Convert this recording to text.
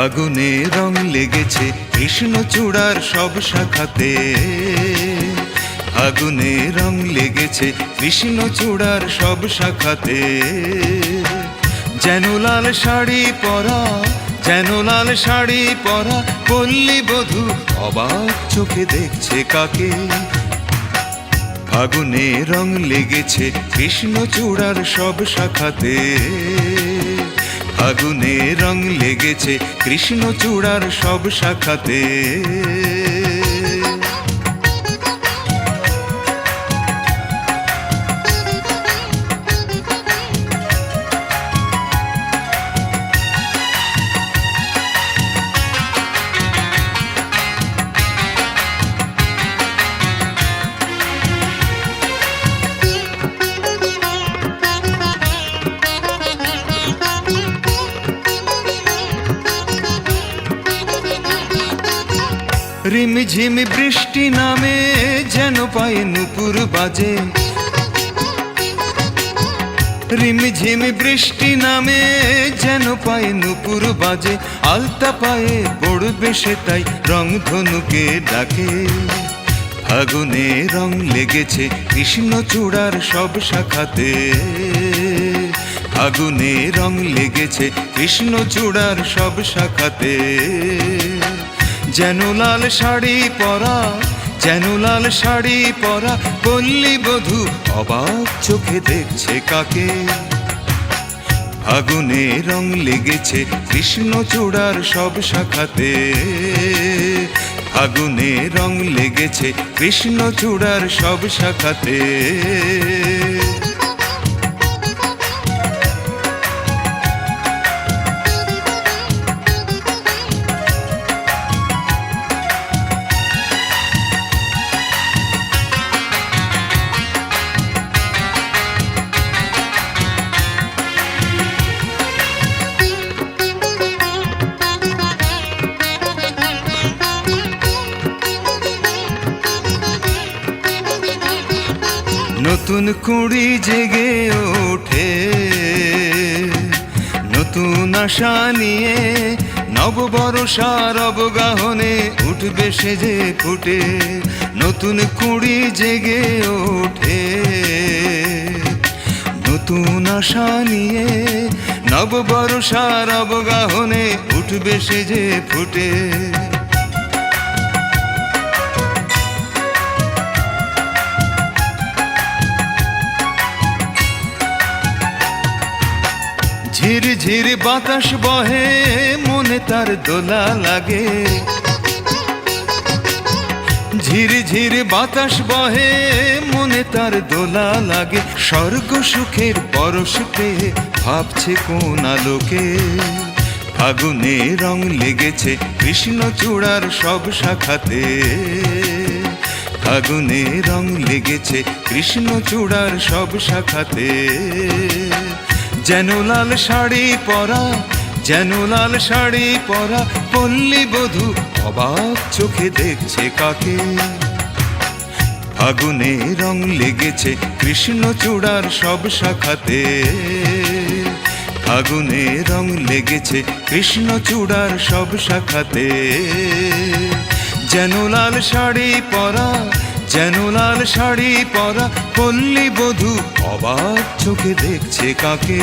ফাগুনে রং লেগেছে কৃষ্ণচূড়ার সব শাখাতে, ফাগুনে রং লেগেছে কৃষ্ণচূড়ার সব শাখাতে। যেন লাল শাড়ি পরা, যেন লাল শাড়ি পরা পল্লী বধূ অবাক চোখে দেখছে কাকে। ফাগুনে রং লেগেছে কৃষ্ণচূড়ার সব শাখাতে, ফাগুনে রং লেগেছে কৃষ্ণচূড়ার সব শাখাতে। রিমঝিম বৃষ্টি নামে যেন পায়ে নুপুর বাজে, রিমঝিম বৃষ্টি নামে যেন পায়ে নুপুর বাজে। আলতা পায়ে পড়বে সেটাই রং ধনুকে ডাকে। ফাগুনে রং লেগেছে কৃষ্ণচূড়ার সব শাখাতে, ফাগুনে রং লেগেছে কৃষ্ণচূড়ার সব শাখাতে। যেন লাল শাড়ি পরা, যেন লাল শাড়ি পরা পল্লী বধূ অবাক চোখে দেখছে কাকে। ফাগুনে রং লেগেছে কৃষ্ণচূড়ার সব শাখাতে, ফাগুনে রং লেগেছে কৃষ্ণচূড়ার সব শাখাতে। নতুন কুড়ি জেগে ওঠে, নতুন আশা নিয়ে নববর্ষার অবগাহনে উঠবে সেজে ফুটে। নতুন কুড়ি জেগে ওঠে, নতুন আশা নিয়ে নববর্ষার অবগাহনে উঠবে সেজে ফুটে। ঝির ঝির বাতাস বহে মনে তার দোলা লাগে, ঝির ঝির বাতাস বহে মনে তার দোলা লাগে। স্বর্গ সুখের পরশ পেয়ে ভাবছে কোন আলোকে। ফাগুনে রং লেগেছে কৃষ্ণচূড়ার সব শাখাতে, ফাগুনে রং লেগেছে কৃষ্ণচূড়ার সব শাখাতে। যেন লাল শাড়ি পরা, যেন লাল শাড়ি পরা পল্লী বধূ অবাক চোখে দেখছে কাকে। ফাগুনে রং লেগেছে কৃষ্ণচূড়ার সব শাখাতে, ফাগুনে রং লেগেছে কৃষ্ণচূড়ার সব শাখাতে। যেন লাল শাড়ি পরা, যেন লাল শাড়ি পরা পল্লী বধূ অবাক চোখে দেখছে কাকে।